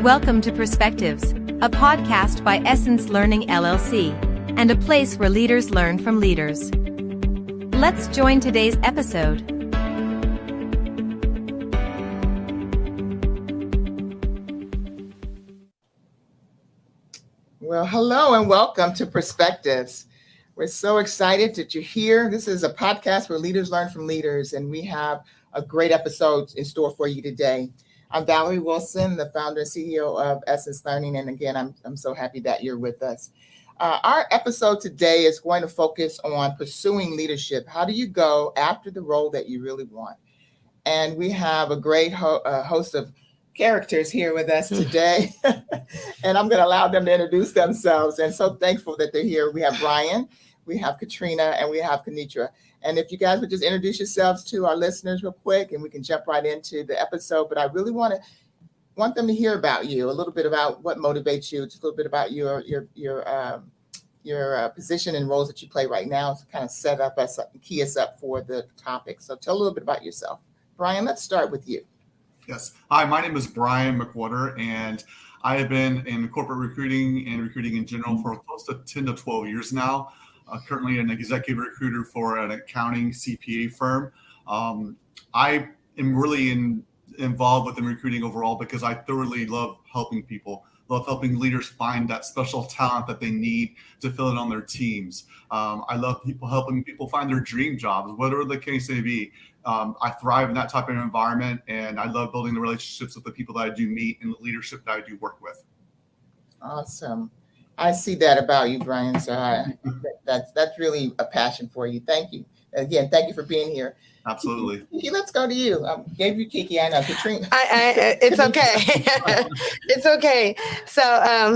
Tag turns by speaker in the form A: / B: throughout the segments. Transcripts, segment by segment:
A: Welcome to Perspectives, a podcast by Essence Learning LLC, and a place where leaders learn from leaders. Let's join today's episode.
B: Well, hello and welcome to Perspectives. We're so excited that you're here. This is a podcast where leaders learn from leaders, and we have a great episode in store for you today. I'm Valerie Wilson, the founder and CEO of Essence Learning, and again, I'm so happy that you're with us. Our episode today is going to focus on pursuing leadership. How do you go after the role that you really want? And we have a great host of characters here with us today, and I'm going to allow them to introduce themselves. And so thankful that they're here. We have Bryan, we have Katrina, and we have Kanetra. And if you guys would just introduce yourselves to our listeners real quick, and we can jump right into the episode. But I really want them to hear about you, a little bit about what motivates you, just a little bit about your position and roles that you play right now, to kind of set up us, key us up for the topic. So tell a little bit about yourself. Bryan, let's start with you.
C: Yes. Hi, my name is Bryan McWhorter, and I have been in corporate recruiting and recruiting in general for close to 10 to 12 years now. Currently an executive recruiter for an accounting CPA firm. I am really involved within recruiting overall because I thoroughly love helping people, love helping leaders find that special talent that they need to fill it on their teams. I love helping people find their dream jobs, whatever the case may be. I thrive in that type of environment, and I love building the relationships with the people that I do meet and the leadership that I do work with.
B: Awesome. I see that about you, Bryan. So that's really a passion for you. Thank you. Again, thank you for being here.
C: Absolutely.
B: Kiki, let's go to you. I gave you Kiki. I know, Katrina.
D: It's okay. It's okay. So,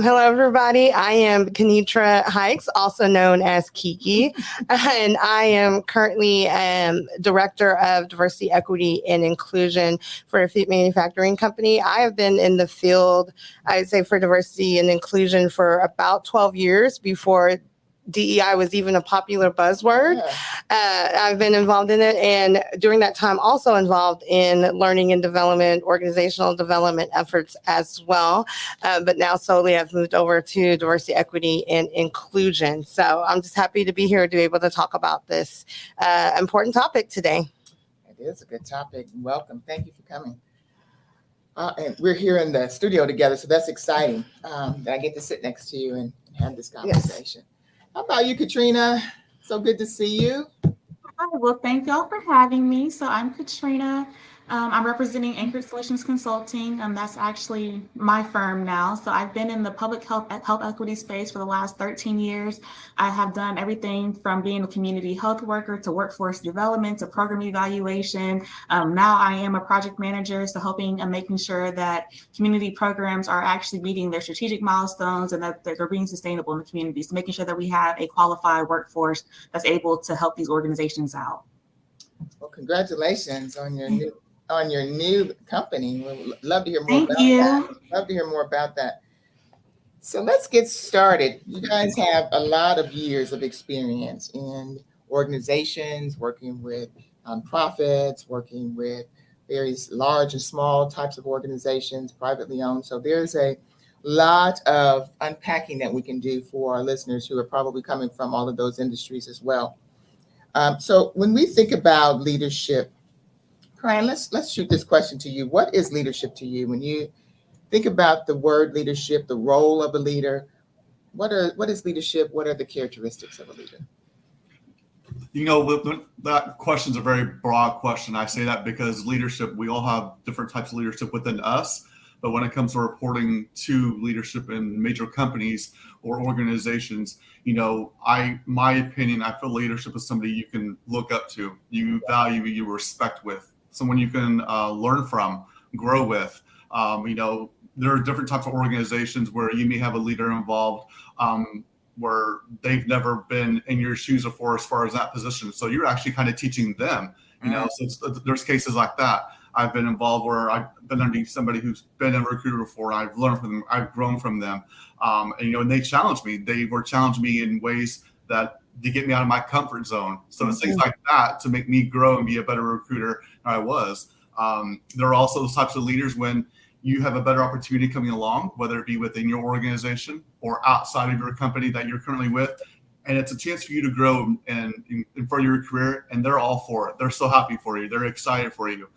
D: hello, everybody. I am Kanetra Hights, also known as Kiki, and I am currently Director of Diversity, Equity, and Inclusion for a food manufacturing company. I have been in the field, I'd say, for diversity and inclusion for about 12 years before DEI was even a popular buzzword. Yeah. I've been involved in it, and during that time also involved in learning and development, organizational development efforts as well. But now solely I've moved over to diversity, equity, and inclusion. So I'm just happy to be here to be able to talk about this important topic today.
B: It is a good topic. Welcome. Thank you for coming. And we're here in the studio together, so that's exciting that I get to sit next to you and have this conversation. Yes. How about you, Katrina? So good to see you.
E: Hi, well, thank y'all for having me. So I'm Katrina. I'm representing Anchored Solutions Consulting. That's actually my firm now. So I've been in the public health equity space for the last 13 years. I have done everything from being a community health worker to workforce development to program evaluation. Now I am a project manager, so helping and making sure that community programs are actually meeting their strategic milestones and that they're being sustainable in the community. So making sure that we have a qualified workforce that's able to help these organizations out.
B: Well, congratulations on your new company. We'd love to hear more
E: Thank
B: about
E: you.
B: that. Love to hear more about that. So let's get started. You guys have a lot of years of experience in organizations, working with nonprofits, working with various large and small types of organizations, privately owned. So there's a lot of unpacking that we can do for our listeners who are probably coming from all of those industries as well. So when we think about leadership, Bryan, let's shoot this question to you. What is leadership to you? When you think about the word leadership, the role of a leader, what is leadership? What are the characteristics of a leader?
C: You know, that question is a very broad question. I say that because leadership, we all have different types of leadership within us. But when it comes to reporting to leadership in major companies or organizations, you know, my opinion, I feel leadership is somebody you can look up to, you value, you respect with, someone you can learn from, grow with. You know, there are different types of organizations where you may have a leader involved where they've never been in your shoes before as far as that position. So you're actually kind of teaching them, you know, so there's cases like that. I've been involved where I've been underneath somebody who's been a recruiter before. I've learned from them. I've grown from them. And, you know, and they challenged me. They were challenging me in ways that to get me out of my comfort zone. So it's things like that to make me grow and be a better recruiter than I was. There are also those types of leaders when you have a better opportunity coming along, whether it be within your organization or outside of your company that you're currently with. And it's a chance for you to grow and further your career. And they're all for it. They're so happy for you. They're excited for you.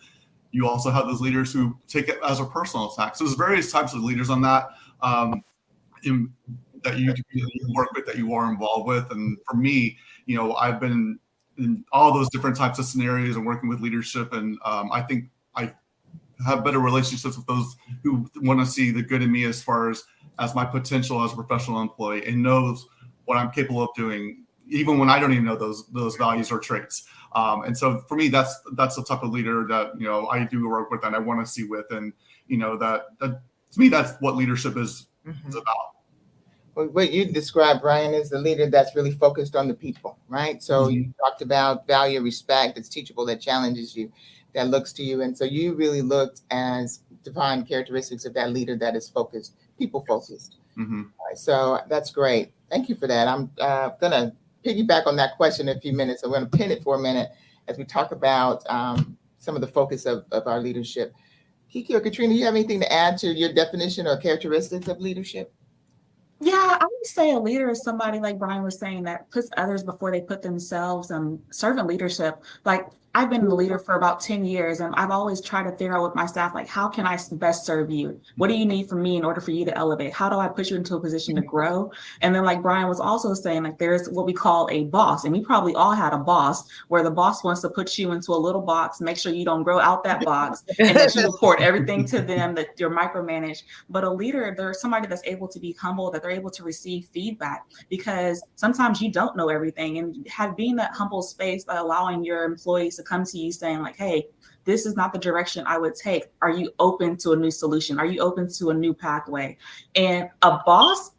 C: You also have those leaders who take it as a personal attack. So there's various types of leaders on that that you work with, that you are involved with. And for me, I've been in all those different types of scenarios and working with leadership. And I think I have better relationships with those who want to see the good in me as far as my potential as a professional employee, and knows what I'm capable of doing, even when I don't even know those values or traits. And so for me, that's the type of leader that, I do work with and I want to see with. And, that to me, that's what leadership is about.
B: Well, what you described, Bryan, is the leader that's really focused on the people, right? So you talked about value, respect, that's teachable, that challenges you, that looks to you. And so you really looked as defined characteristics of that leader that is focused, people focused. All right, so that's great. Thank you for that. I'm going to piggyback on that question in a few minutes. I'm going to pin it for a minute as we talk about some of the focus of our leadership. Kiki or Katrina, do you have anything to add to your definition or characteristics of leadership?
E: Yeah, I would say a leader is somebody, like Bryan was saying, that puts others before they put themselves. Servant leadership, like I've been the leader for about 10 years, and I've always tried to figure out with my staff, like, how can I best serve you? What do you need from me in order for you to elevate? How do I put you into a position to grow? And then, like Bryan was also saying, like, there's what we call a boss, and we probably all had a boss where the boss wants to put you into a little box, make sure you don't grow out that box, and that you report everything to them, that you're micromanaged. But a leader, there's somebody that's able to be humble, that they're able to receive feedback, because sometimes you don't know everything, and being that humble space by allowing your employees to come to you saying, like, hey, this is not the direction I would take. Are you open to a new solution? Are you open to a new pathway? And a boss,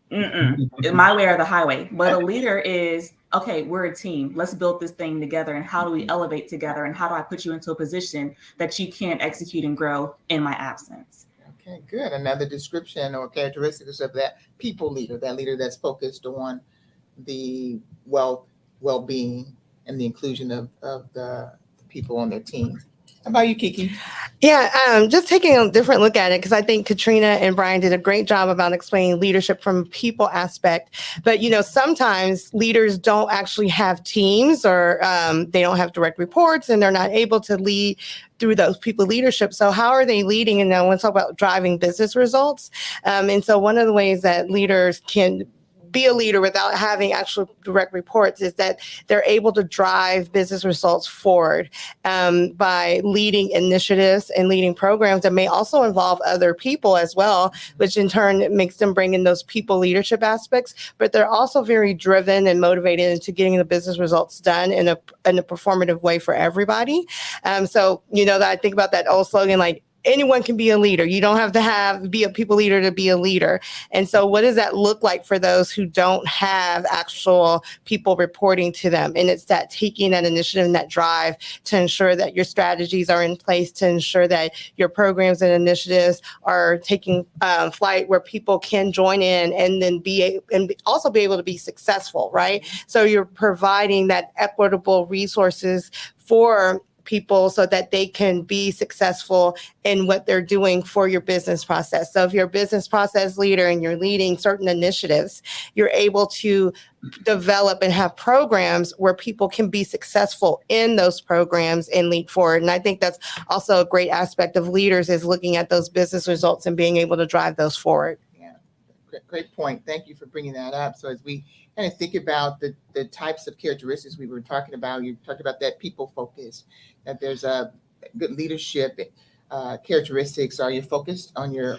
E: my way or the highway. But a leader is, okay, we're a team. Let's build this thing together. And how do we elevate together? And how do I put you into a position that you can execute and grow in my absence?
B: Okay, good. Another description or characteristics of that people leader, that leader that's focused on the well-being and the inclusion of the people on their teams. How about you, Kiki?
D: Yeah, just taking a different look at it, because I think Katrina and Bryan did a great job about explaining leadership from a people aspect. But, sometimes leaders don't actually have teams, or they don't have direct reports, and they're not able to lead through those people leadership. So how are they leading? And now let's talk about driving business results. And so one of the ways that leaders can be a leader without having actual direct reports is that they're able to drive business results forward by leading initiatives and leading programs that may also involve other people as well, which in turn makes them bring in those people leadership aspects. But they're also very driven and motivated into getting the business results done in a performative way for everybody. So, that I think about that old slogan, like, anyone can be a leader. You don't have to be a people leader to be a leader. And so what does that look like for those who don't have actual people reporting to them? And it's that taking that initiative and that drive to ensure that your strategies are in place, to ensure that your programs and initiatives are taking flight where people can join in and then also be able to be successful, right? So you're providing that equitable resources for people so that they can be successful in what they're doing for your business process. So if you're a business process leader and you're leading certain initiatives, you're able to develop and have programs where people can be successful in those programs and lead forward. And I think that's also a great aspect of leaders, is looking at those business results and being able to drive those forward.
B: Yeah, great point. Thank you for bringing that up. So as we kind of think about the types of characteristics we were talking about, you talked about that people focus, that there's a good leadership characteristics. Are you focused on your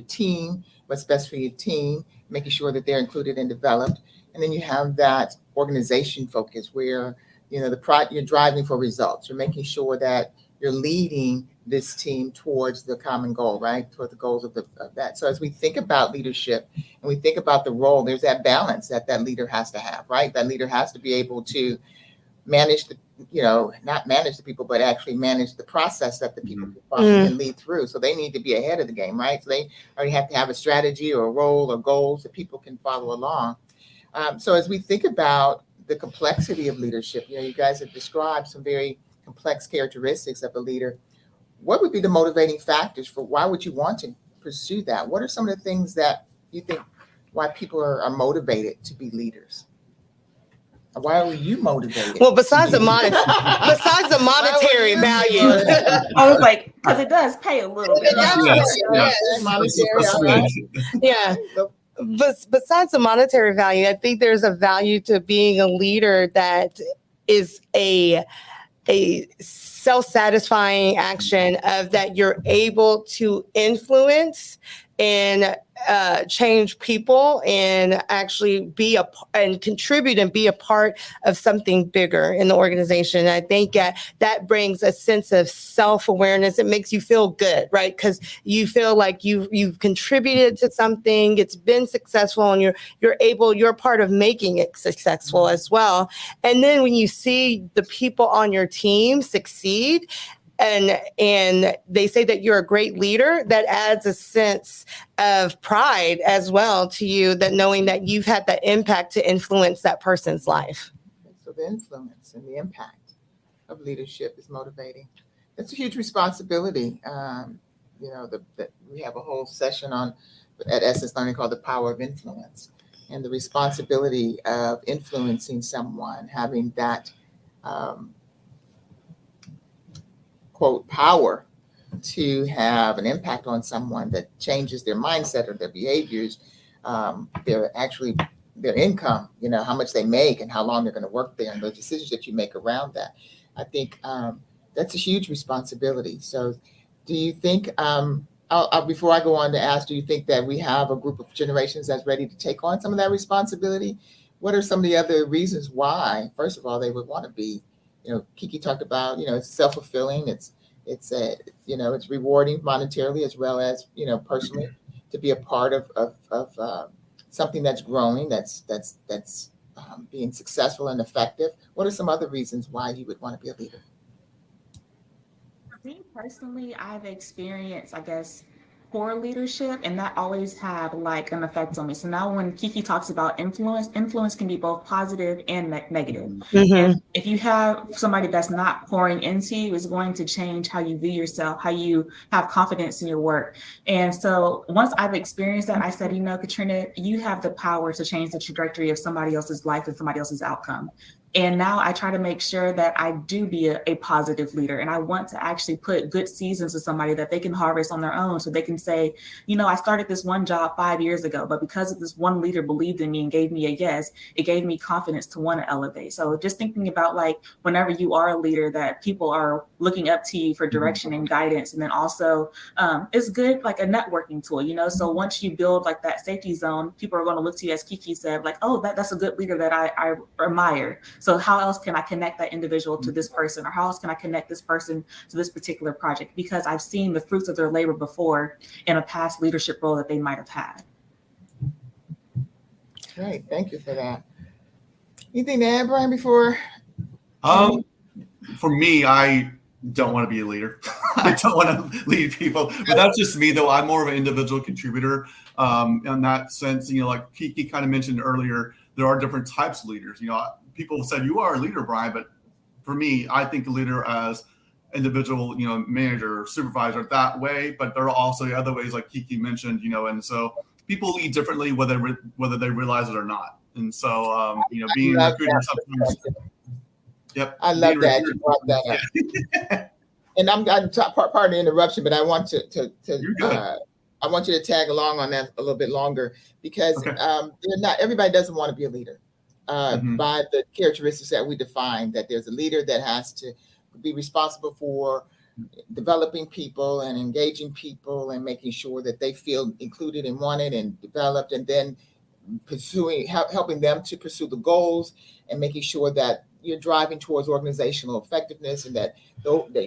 B: team, what's best for your team, making sure that they're included and developed? And then you have that organization focus where, you're driving for results. You're making sure that you're leading this team towards the common goal, right? Toward the goals of that. So as we think about leadership and we think about the role, there's that balance that leader has to have, right? That leader has to be able to manage not manage the people, but actually manage the process that the people can follow and lead through. So they need to be ahead of the game, right? So they already have to have a strategy or a role or goals that people can follow along. So as we think about the complexity of leadership, you guys have described some very complex characteristics of a leader. what would be the motivating factors for why would you want to pursue that? What are some of the things that you think why people are motivated to be leaders? Why are you motivated?
D: Well, besides the monetary value.
E: I was like, because it does pay a little bit.
D: Yeah. But besides the monetary value, I think there's a value to being a leader that is a self-satisfying action of that you're able to influence and change people and actually and contribute and be a part of something bigger in the organization. I think that brings a sense of self-awareness. It makes you feel good, right? Because you feel like you've contributed to something, it's been successful, and you're part of making it successful as well. And then when you see the people on your team succeed, and they say that you're a great leader, that adds a sense of pride as well to you, that knowing that you've had that impact to influence that person's life.
B: So the influence and the impact of leadership is motivating. It's a huge responsibility. We have a whole session at Essence Learning called The Power of Influence, and the responsibility of influencing someone, having that quote, power to have an impact on someone that changes their mindset or their behaviors, their income, how much they make and how long they're going to work there, and those decisions that you make around that. I think that's a huge responsibility. So do you think, before I go on to ask, do you think that we have a group of generations that's ready to take on some of that responsibility? What are some of the other reasons why, first of all, they would want to be, Kiki talked about, it's self-fulfilling. It's rewarding monetarily as well as, personally, to be a part of something that's growing, that's being successful and effective. What are some other reasons why you would want to be a leader?
E: For me personally, I've experienced, I guess, poor leadership, and that always had like an effect on me. So now when Kiki talks about influence can be both positive and negative.
D: Mm-hmm.
E: And if you have somebody that's not pouring into you, it's going to change how you view yourself, how you have confidence in your work. And so once I've experienced that, I said, Katrina, you have the power to change the trajectory of somebody else's life and somebody else's outcome. And now I try to make sure that I do be a positive leader. And I want to actually put good seeds to somebody that they can harvest on their own. So they can say, I started this one job 5 years ago, but because of this one leader believed in me and gave me a yes, it gave me confidence to want to elevate. So just thinking about like whenever you are a leader, that people are looking up to you for direction and guidance. And then also it's good, like a networking tool, so once you build like that safety zone, people are going to look to you, as Kiki said, like, oh, that's a good leader that I admire. So how else can I connect that individual to this person, or how else can I connect this person to this particular project? Because I've seen the fruits of their labor before in a past leadership role that they might have had.
B: Great, thank you for that. Anything to add, Bryan, before?
C: For me, I don't want to be a leader. I don't want to lead people, but that's just me though. I'm more of an individual contributor in that sense. Like Kiki kind of mentioned earlier, there are different types of leaders. People said you are a leader, Bryan, but for me, I think a leader as individual, manager, supervisor that way, but there are also other ways like Kiki mentioned, and so people lead differently whether they realize it or not. And so, being a recruiter sometimes. Yep.
B: I love that. You brought that up. And I'm pardon the interruption, but I want I want you to tag along on that a little bit longer, because everybody doesn't want to be a leader. By the characteristics that we define, that there's a leader that has to be responsible for developing people and engaging people and making sure that they feel included and wanted and developed, and then helping them to pursue the goals and making sure that you're driving towards organizational effectiveness, and that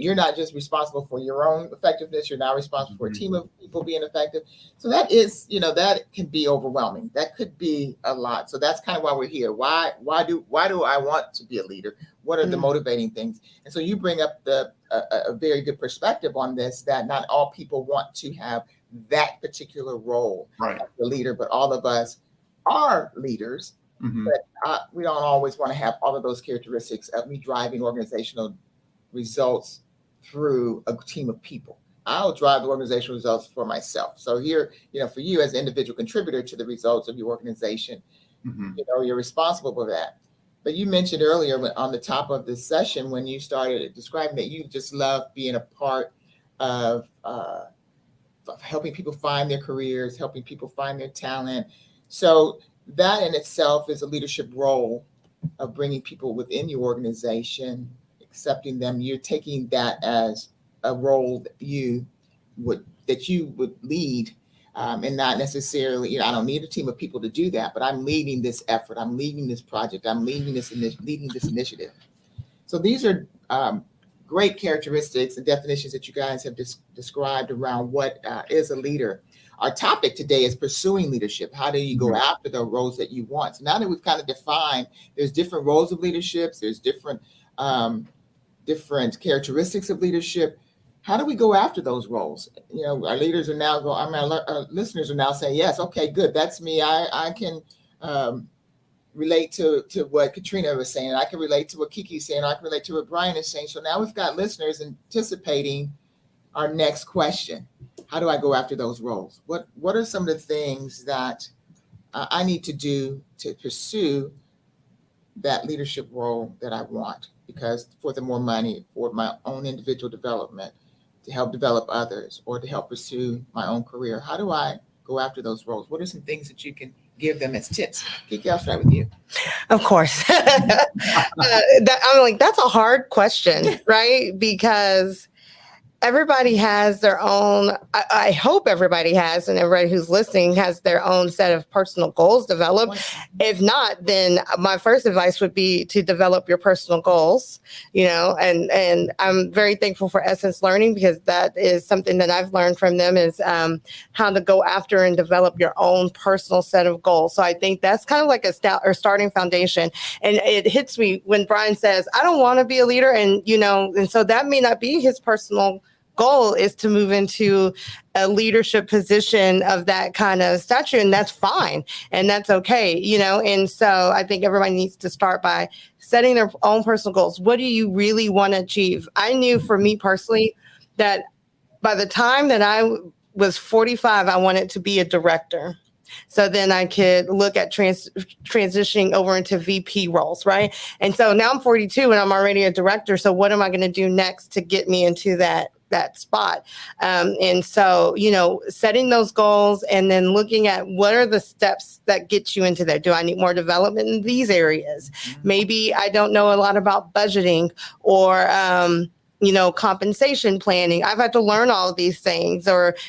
B: you're not just responsible for your own effectiveness, you're now responsible for a team of people being effective. So that is, that can be overwhelming. That could be a lot. So that's kind of why we're here. Why do I want to be a leader? What are the motivating things? And so you bring up a very good perspective on this, that not all people want to have that particular role,
C: right,
B: as a leader, but all of us are leaders. But we don't always want to have all of those characteristics of me driving organizational results through a team of people. I'll drive the organizational results for myself. So here, for you as an individual contributor to the results of your organization, you're responsible for that. But you mentioned earlier on the top of this session when you started describing that you just love being a part of helping people find their careers, helping people find their talent. So that in itself is a leadership role of bringing people within your organization, accepting them. You're taking that as a role that you would lead, and not necessarily, I don't need a team of people to do that, but I'm leading this effort. I'm leading this project. I'm leading this initiative. So these are great characteristics and definitions that you guys have described around what is a leader. Our topic today is pursuing leadership. How do you go after the roles that you want? So now that we've kind of defined, there's different roles of leaderships, there's different characteristics of leadership. How do we go after those roles? Our leaders are now our listeners are now saying, yes, okay, good, that's me. I can relate to what Katrina was saying. I can relate to what Kiki's saying. I can relate to what Bryan is saying. So now we've got listeners anticipating our next question. How do I go after those roles? What are some of the things that I need to do to pursue that leadership role that I want? Because for the more money, for my own individual development, to help develop others, or to help pursue my own career, how do I go after those roles? What are some things that you can give them as tips? Kiki, I'll start with you.
D: Of course. I'm like, that's a hard question, right? Because everybody has their own, I hope everybody has, and everybody who's listening has their own set of personal goals developed. If not, then my first advice would be to develop your personal goals, and I'm very thankful for Essence Learning, because that is something that I've learned from them, is how to go after and develop your own personal set of goals. So I think that's kind of like a starting foundation. And it hits me when Bryan says, I don't want to be a leader. And, and so that may not be his personal goal, is to move into a leadership position of that kind of stature, and that's fine, and that's okay, and so I think everybody needs to start by setting their own personal goals. What do you really want to achieve? I knew for me personally that by the time that I was 45, I wanted to be a director. So then I could look at transitioning over into VP roles, right? And so now I'm 42 and I'm already a director. So what am I going to do next to get me into that spot? And so, setting those goals and then looking at what are the steps that get you into there. Do I need more development in these areas? Maybe I don't know a lot about budgeting or, compensation planning. I've had to learn all of these things,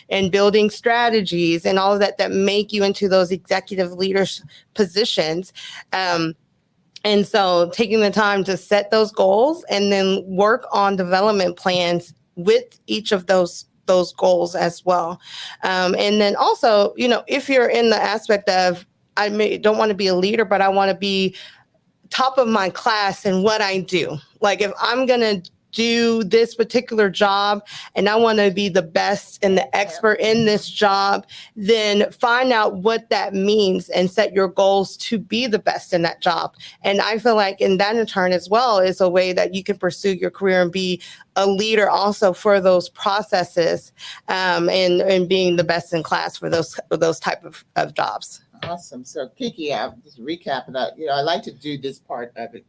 D: and building strategies and all of that make you into those executive leadership positions. And so taking the time to set those goals and then work on development plans with each of those goals as well. And then also, if you're in the aspect of, don't want to be a leader, but I want to be top of my class in what I do. Like if I'm going to do this particular job and I want to be the best and the expert in this job, then find out what that means and set your goals to be the best in that job. And I feel like in that in turn as well is a way that you can pursue your career and be a leader also for those processes, and being the best in class for those type of jobs.
B: Awesome. So Kiki, I'll just recap it. I like to do this part of it.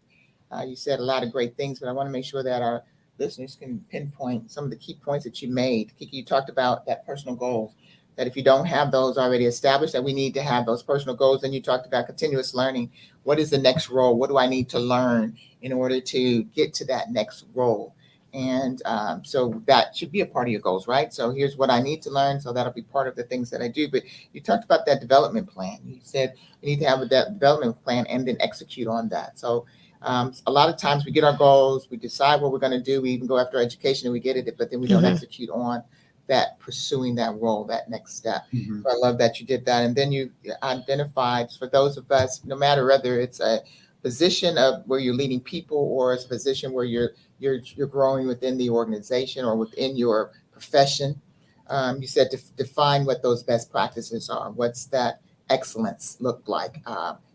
B: You said a lot of great things, but I want to make sure that our listeners can pinpoint some of the key points that you made. Kiki, you talked about that personal goals, that if you don't have those already established, that we need to have those personal goals. Then you talked about continuous learning. What is the next role? What do I need to learn in order to get to that next role? And so that should be a part of your goals, right? So here's what I need to learn. So that'll be part of the things that I do. But you talked about that development plan. You said you need to have that development plan and then execute on that. So a lot of times we get our goals, we decide what we're going to do, we even go after education and we get it, but then we don't execute on that, pursuing that role, that next step. So I love that you did that. And then you identified, for those of us, no matter whether it's a position of where you're leading people or it's a position where you're growing within the organization or within your profession, you said to define what those best practices are. What's that excellence look like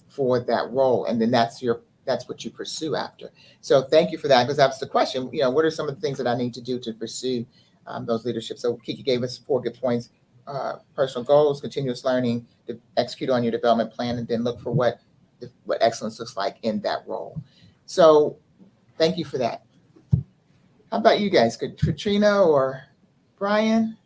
B: for that role? And then that's your that's what you pursue after. So thank you for that, because that's the question. What are some of the things that I need to do to pursue those leadership? So Kiki gave us 4 good points: personal goals, continuous learning, to execute on your development plan, and then look for what excellence looks like in that role. So thank you for that. How about you guys? Katrina or Bryan?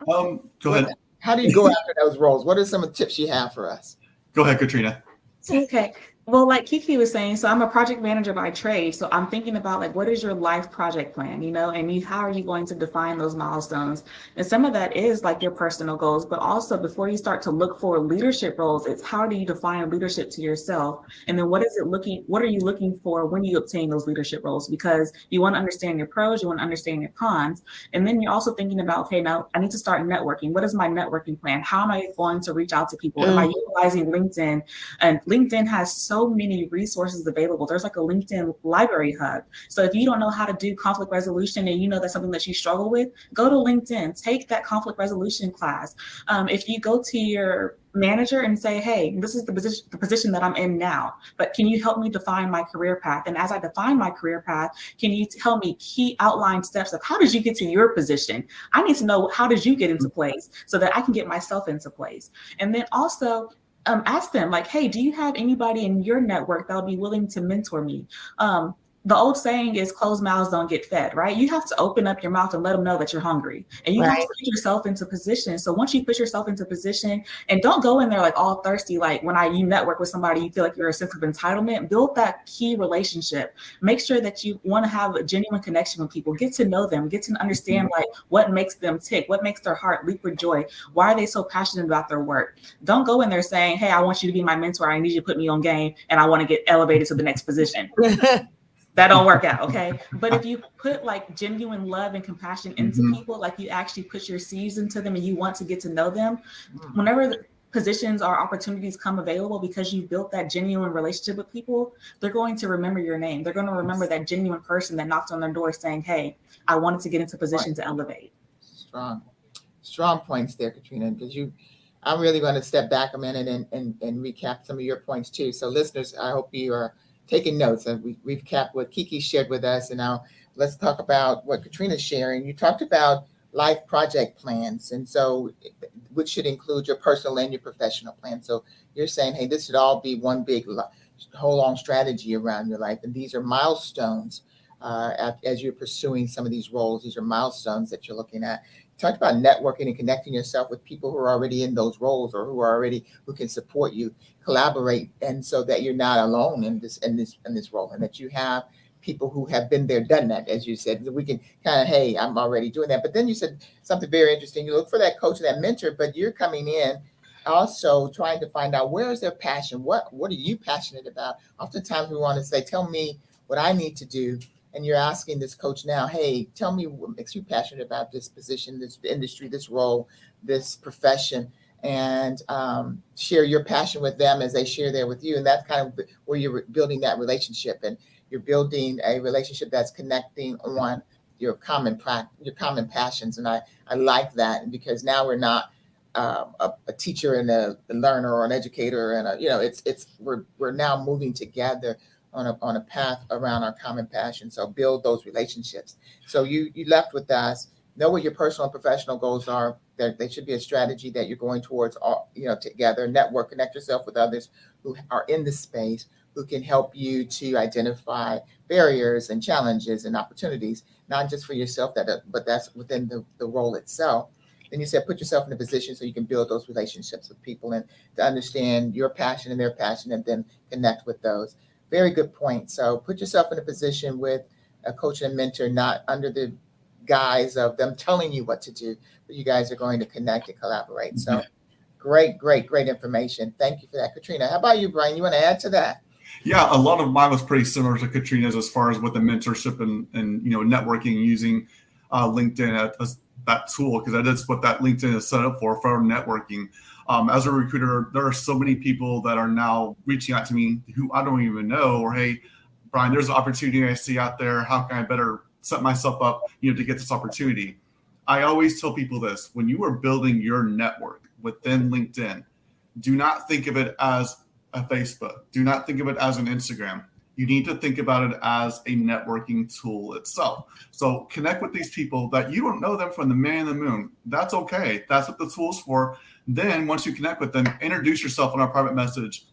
C: Go ahead.
B: How do you go after those roles? What are some of the tips you have for us?
C: Go ahead, Katrina.
E: Okay. Well, like Kiki was saying, so I'm a project manager by trade. So I'm thinking about like, what is your life project plan, and how are you going to define those milestones? And some of that is like your personal goals, but also before you start to look for leadership roles, it's how do you define leadership to yourself? And then what are you looking for when you obtain those leadership roles? Because you want to understand your pros, you want to understand your cons. And then you're also thinking about, okay, now I need to start networking. What is my networking plan? How am I going to reach out to people? Am I utilizing LinkedIn? And LinkedIn has so many resources available. There's like a LinkedIn library hub. So if you don't know how to do conflict resolution and that's something that you struggle with, go to LinkedIn, take that conflict resolution class. If you go to your manager and say, hey, this is the position that I'm in now, but can you help me define my career path? And as I define my career path, can you tell me key outline steps of how did you get to your position? I need to know, how did you get into place so that I can get myself into place? And then also ask them like, hey, do you have anybody in your network that would be willing to mentor me? The old saying is closed mouths don't get fed, right? You have to open up your mouth and let them know that you're hungry, and you have to put yourself into position. So once you put yourself into position, and don't go in there like all thirsty, like when you network with somebody, you feel like you're a sense of entitlement. Build that key relationship. Make sure that you want to have a genuine connection with people. Get to know them. Get to understand like what makes them tick, what makes their heart leap with joy. Why are they so passionate about their work? Don't go in there saying, hey, I want you to be my mentor. I need you to put me on game, and I want to get elevated to the next position. That don't work out, okay? But if you put like genuine love and compassion into people, like you actually put your seeds into them and you want to get to know them, whenever the positions or opportunities come available, because you built that genuine relationship with people, they're going to remember your name. They're going to remember that genuine person that knocked on their door saying, hey, I wanted to get into position to elevate.
B: Strong points there, Katrina, because I'm really going to step back a minute and recap some of your points too. So listeners, I hope you are taking notes, and we've capped what Kiki shared with us. And now let's talk about what Katrina's sharing. You talked about life project plans, and so which should include your personal and your professional plan. So you're saying, hey, this should all be one big whole long strategy around your life. And these are milestones as you're pursuing some of these roles. These are milestones that you're looking at. Talked about networking and connecting yourself with people who are already in those roles, or who can support you, collaborate, and so that you're not alone in this role, and that you have people who have been there, done that, as you said. We can kind of, hey, I'm already doing that. But then you said something very interesting. You look for that coach, that mentor, but you're coming in also trying to find out, where is their passion? What are you passionate about? Oftentimes we want to say, tell me what I need to do. And you're asking this coach now, hey, tell me what makes you passionate about this position, this industry, this role, this profession, and share your passion with them as they share there with you. And that's kind of where you're building that relationship, and you're building a relationship that's connecting on your common passions. And I like that, because now we're not a teacher and a learner, or an educator, and we're now moving together on a path around our common passion. So build those relationships. So you left with us, know what your personal and professional goals are. That they should be a strategy that you're going towards, together. Network, connect yourself with others who are in this space, who can help you to identify barriers and challenges and opportunities, not just for yourself, but that's within the role itself. Then you said, put yourself in a position so you can build those relationships with people, and to understand your passion and their passion, and then connect with those. Very good point. So put yourself in a position with a coach and mentor, not under the guise of them telling you what to do, but you guys are going to connect and collaborate. So great information. Thank you for that. Katrina, how about you, Bryan? You want to add to that?
C: Yeah, a lot of mine was pretty similar to Katrina's as far as with the mentorship and networking, using LinkedIn as that tool, because that is what that LinkedIn is set up for networking. As a recruiter, there are so many people that are now reaching out to me who I don't even know, or, hey, Bryan, there's an opportunity I see out there. How can I better set myself up, to get this opportunity? I always tell people this: when you are building your network within LinkedIn, do not think of it as a Facebook. Do not think of it as an Instagram. You need to think about it as a networking tool itself. So connect with these people that you don't know them from the man in the moon. That's okay. That's what the tool's for. Then once you connect with them, introduce yourself in our private message.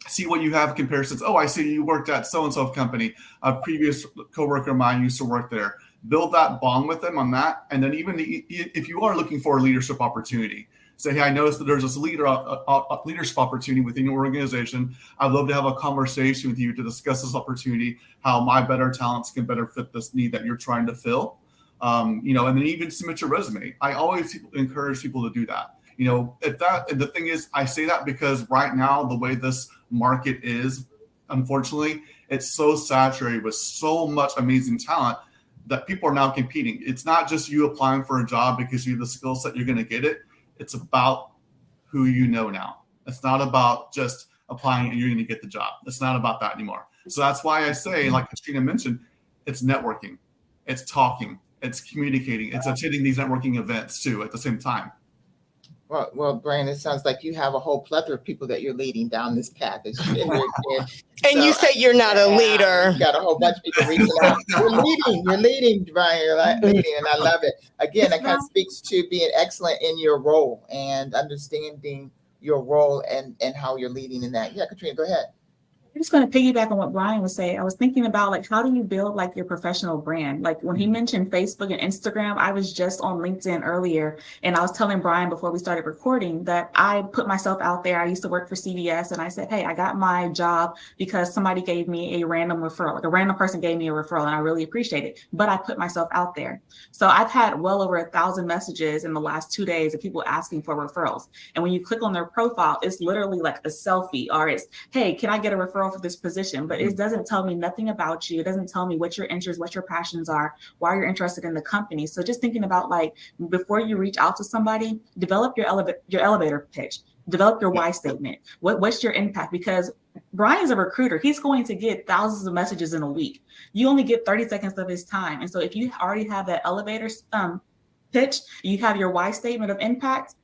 C: See what you have comparisons. Oh, I see you worked at so-and-so company. A previous coworker of mine used to work there. Build that bond with them on that. And then even if you are looking for a leadership opportunity, say, hey, I noticed that there's this leadership opportunity within your organization. I'd love to have a conversation with you to discuss this opportunity, how my better talents can better fit this need that you're trying to fill. And then even submit your resume. I always encourage people to do that. The thing is, I say that because right now, the way this market is, unfortunately, it's so saturated with so much amazing talent that people are now competing. It's not just you applying for a job because you have the skill set, you're going to get it. It's about who you know now. It's not about just applying and you're going to get the job. It's not about that anymore. So that's why I say, like Katrina mentioned, it's networking, it's talking, it's communicating, it's attending these networking events too at the same time.
B: Well, Bryan, it sounds like you have a whole plethora of people that you're leading down this path.
D: And you say you're not a leader.
B: You got a whole bunch of people reaching out. You're leading, Bryan. You're leading, and I love it. Again, that kind of speaks to being excellent in your role and understanding your role and how you're leading in that. Yeah, Katrina, go ahead.
E: I'm just going to piggyback on what Bryan was saying. I was thinking about like, how do you build like your professional brand? Like when he mentioned Facebook and Instagram, I was just on LinkedIn earlier, and I was telling Bryan before we started recording that I put myself out there. I used to work for CVS, and I said, hey, I got my job because somebody gave me a random referral. Like a random person gave me a referral, and I really appreciate it. But I put myself out there. So I've had well over 1,000 messages in the last 2 days of people asking for referrals. And when you click on their profile, it's literally like a selfie, or it's, hey, can I get a referral for this position? But it doesn't tell me nothing about you. It doesn't tell me what your interests, what your passions are, why you're interested in the company. So just thinking about like, before you reach out to somebody, develop your elevator pitch, develop your why statement. What's your impact? Because Bryan's a recruiter. He's going to get thousands of messages in a week. You only get 30 seconds of his time. And so if you already have that elevator pitch, you have your why statement of impact,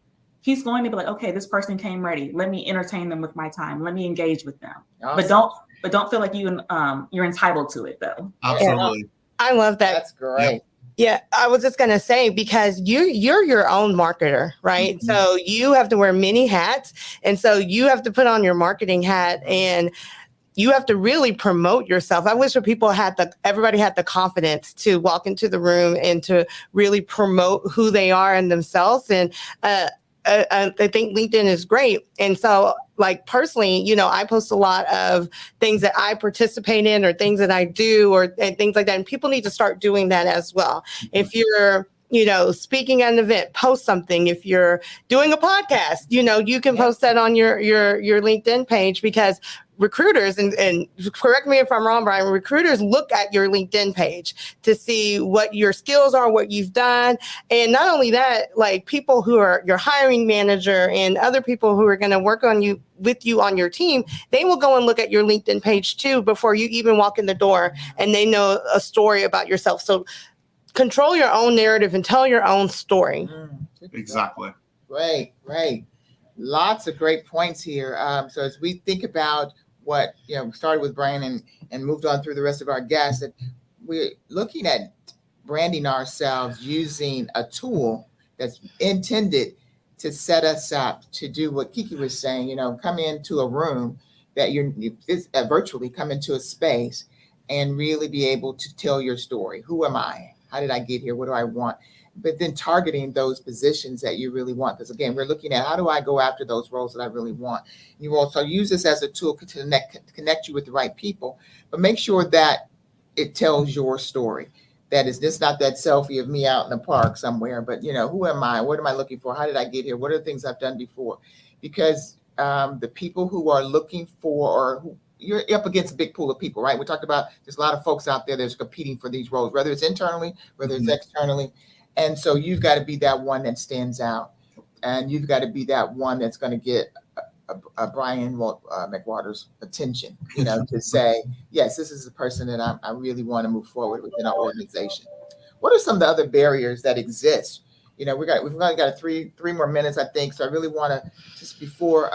E: he's going to be like, okay, this person came ready. Let me entertain them with my time. Let me engage with them.
B: Awesome.
E: But don't feel like you're entitled to it though.
C: Absolutely.
D: I love that.
B: That's great.
D: Yeah, I was just going to say, because you're your own marketer, right? Mm-hmm. So you have to wear many hats. And so you have to put on your marketing hat, and you have to really promote yourself. I wish everybody had the confidence to walk into the room and to really promote who they are and themselves. And I think LinkedIn is great. And so, like, personally, I post a lot of things that I participate in or things that I do and things like that. And people need to start doing that as well. Mm-hmm. If you're, speaking at an event, post something. If you're doing a podcast, you can post that on your LinkedIn page, because recruiters, and correct me if I'm wrong, Bryan, recruiters look at your LinkedIn page to see what your skills are, what you've done. And not only that, like people who are your hiring manager and other people who are going to work with you on your team, they will go and look at your LinkedIn page too before you even walk in the door, and they know a story about yourself. So control your own narrative and tell your own story.
C: Exactly.
B: Right. Lots of great points here. So as we think about what, started with Bryan and moved on through the rest of our guests, that we're looking at branding ourselves using a tool that's intended to set us up to do what Kiki was saying, come into a room that you virtually come into a space and really be able to tell your story. Who am I? How did I get here? What do I want? But then targeting those positions that you really want. Because again, we're looking at how do I go after those roles that I really want. You also use this as a tool to connect you with the right people, but make sure that it tells your story. That is just not that selfie of me out in the park somewhere, but who am I? What am I looking for? How did I get here? What are the things I've done before? Because the people who are looking for, or who you're up against a big pool of people, right? We talked about there's a lot of folks out there that's competing for these roles, whether it's internally, whether it's externally. And so you've got to be that one that stands out, and you've got to be that one that's going to get a Bryan McWhorter's attention, to say, yes, this is the person that I really want to move forward within our organization. What are some of the other barriers that exist? We've only got three more minutes, I think. So I really want to, just before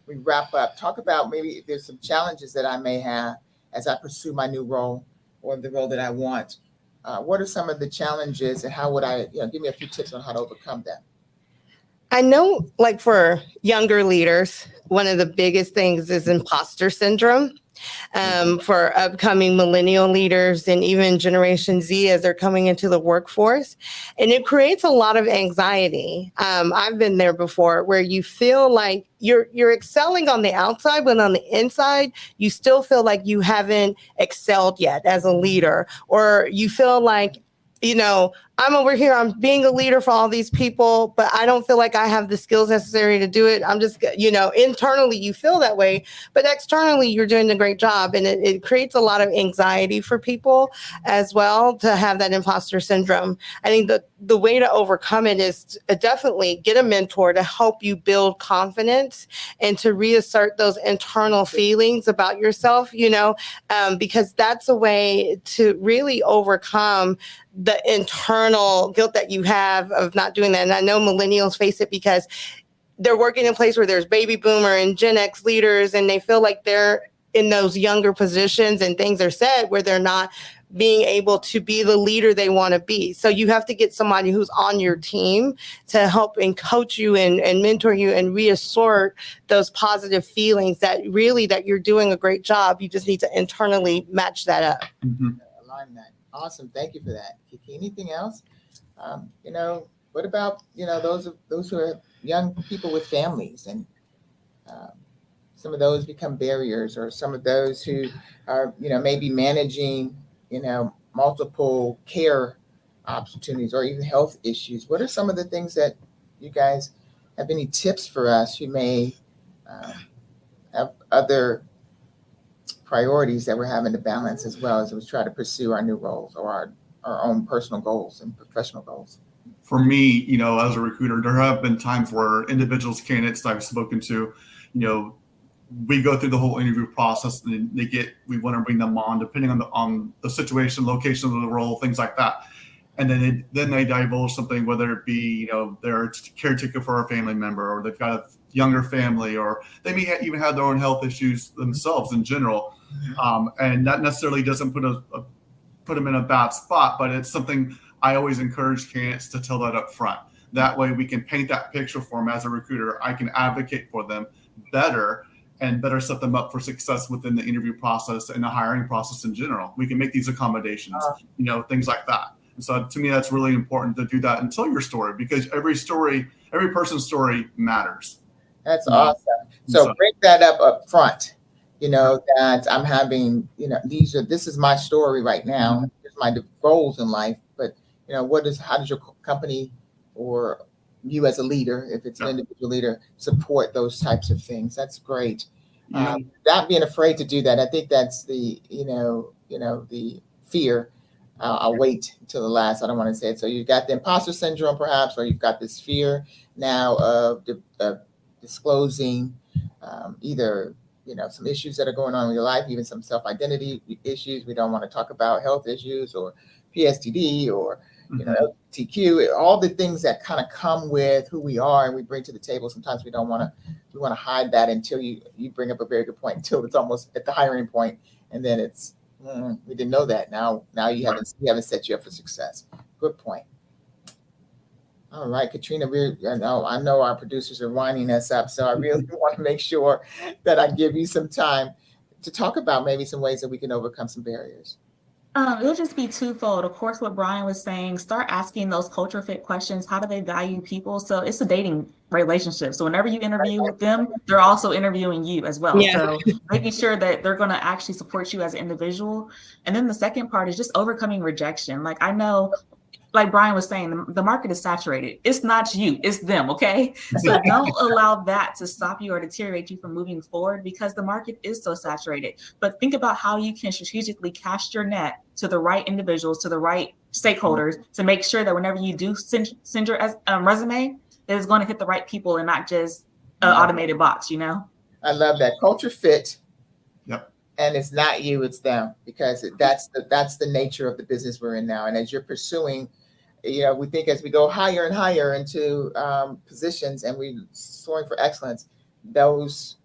B: we wrap up, talk about maybe if there's some challenges that I may have as I pursue my new role or the role that I want? What are some of the challenges, and how would I, give me a few tips on how to overcome them?
D: I know, like for younger leaders, one of the biggest things is imposter syndrome. For upcoming millennial leaders and even Generation Z as they're coming into the workforce. And it creates a lot of anxiety. I've been there before, where you feel like you're excelling on the outside, but on the inside, you still feel like you haven't excelled yet as a leader, or you feel like, I'm over here, I'm being a leader for all these people, but I don't feel like I have the skills necessary to do it. I'm just, internally you feel that way, but externally you're doing a great job. And it creates a lot of anxiety for people as well to have that imposter syndrome. I think the way to overcome it is to definitely get a mentor to help you build confidence and to reassert those internal feelings about yourself, because that's a way to really overcome the internal guilt that you have of not doing that. And I know millennials face it because they're working in a place where there's baby boomer and Gen X leaders, and they feel like they're in those younger positions and things are said where they're not being able to be the leader they want to be. So you have to get somebody who's on your team to help and coach you and mentor you and reassert those positive feelings that you're doing a great job. You just need to internally match that up.
C: Mm-hmm.
B: Align that. Awesome. Thank you for that. Kiki, anything else? What about, those who are young people with families, and some of those become barriers, or some of those who are, maybe managing, multiple care opportunities or even health issues. What are some of the things that you guys have, any tips for us who may have other priorities that we're having to balance as well as we try to pursue our new roles or our own personal goals and professional goals?
C: For me, as a recruiter, there have been times where individuals, candidates that I've spoken to, we go through the whole interview process, and we want to bring them on depending on the situation, location of the role, things like that. And then they divulge something, whether it be, they're a caretaker for a family member, or they've got a younger family, or they may even have their own health issues themselves in general. And that necessarily doesn't put them in a bad spot, but it's something I always encourage candidates to tell that up front. That way we can paint that picture for them as a recruiter. I can advocate for them better and better set them up for success within the interview process and the hiring process in general. We can make these accommodations, things like that. And so to me, that's really important to do that and tell your story, because every person's story matters.
B: That's awesome. So break that up front, that I'm having, this is my story right now. Here's my goals in life, but how does your company or you as a leader, if it's an individual leader, support those types of things? That's great. Not being afraid to do that. I think that's the, the fear. I'll wait until the last. I don't want to say it. So you've got the imposter syndrome, perhaps, or you've got this fear now of disclosing either, some issues that are going on in your life, even some self-identity issues. We don't want to talk about health issues or PSTD or LGBTQ, all the things that kind of come with who we are and we bring to the table. Sometimes we want to hide that until you bring up a very good point, until it's almost at the hiring point, and then it's we didn't know that. Now you haven't set you up for success. Good point. All right, Katrina, I know our producers are winding us up, so I really want to make sure that I give you some time to talk about maybe some ways that we can overcome some barriers.
E: It'll just be twofold. Of course, what Bryan was saying, start asking those culture fit questions. How do they value people? So it's a dating relationship. So whenever you interview with them, they're also interviewing you as well. Yeah. So making sure that they're going to actually support you as an individual. And then the second part is just overcoming rejection. Like, I know, like Bryan was saying, the market is saturated. It's not you, it's them, okay? So don't allow that to stop you or deteriorate you from moving forward, because the market is so saturated. But think about how you can strategically cast your net to the right individuals, to the right stakeholders, to make sure that whenever you do send your resume, that it's going to hit the right people and not just an automated box,
B: I love that. Culture fit.
C: Yep.
B: And it's not you, it's them, because that's the nature of the business we're in now. And as you're pursuing, we think as we go higher and higher into positions and we're soaring for excellence, those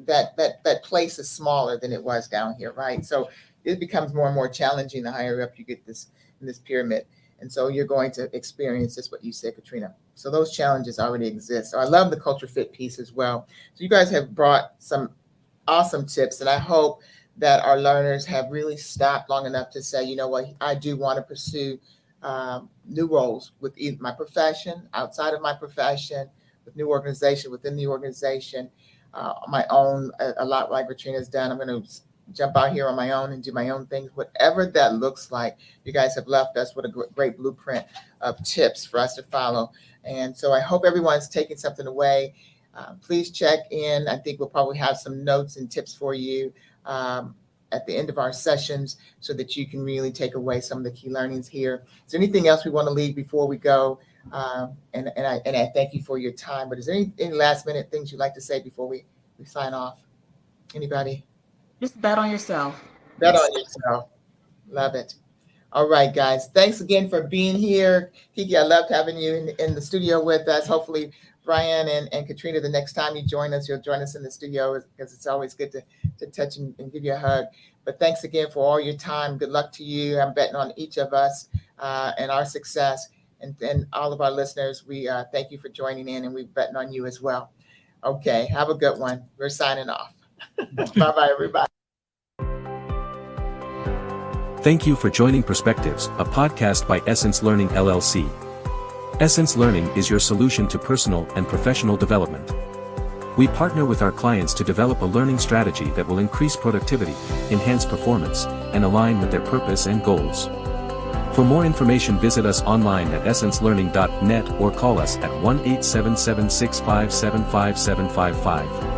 B: that place is smaller than it was down here, right? So it becomes more and more challenging the higher up you get this in this pyramid. And so you're going to experience just what you said, Katrina. So those challenges already exist. So I love the culture fit piece as well. So you guys have brought some awesome tips, and I hope that our learners have really stopped long enough to say, you know what, I do want to pursue new roles within my profession, outside of my profession, with new organization, within the organization, my own, a lot like Katrina's done. I'm going to jump out here on my own and do my own things, whatever that looks like. You guys have left us with a great blueprint of tips for us to follow. And so I hope everyone's taking something away. Please check in. I think we'll probably have some notes and tips for you at the end of our sessions so that you can really take away some of the key learnings here. Is there anything else we want to leave before we go? And I thank you for your time, but is there any last minute things you'd like to say before we sign off? Anybody?
E: Just bet on yourself.
B: Bet on yourself. Love it. All right, guys. Thanks again for being here. Kiki, I loved having you in the studio with us. Hopefully, Bryan and Katrina, the next time you join us, you'll join us in the studio, because it's always good to touch and give you a hug. But thanks again for all your time. Good luck to you. I'm betting on each of us and our success. And all of our listeners, we thank you for joining in, and we're betting on you as well. Okay, have a good one. We're signing off. Bye-bye, everybody.
F: Thank you for joining Perspectives, a podcast by Essence Learning LLC. Essence Learning is your solution to personal and professional development. We partner with our clients to develop a learning strategy that will increase productivity, enhance performance, and align with their purpose and goals. For more information, visit us online at essencelearning.net or call us at 1-877-657-5755.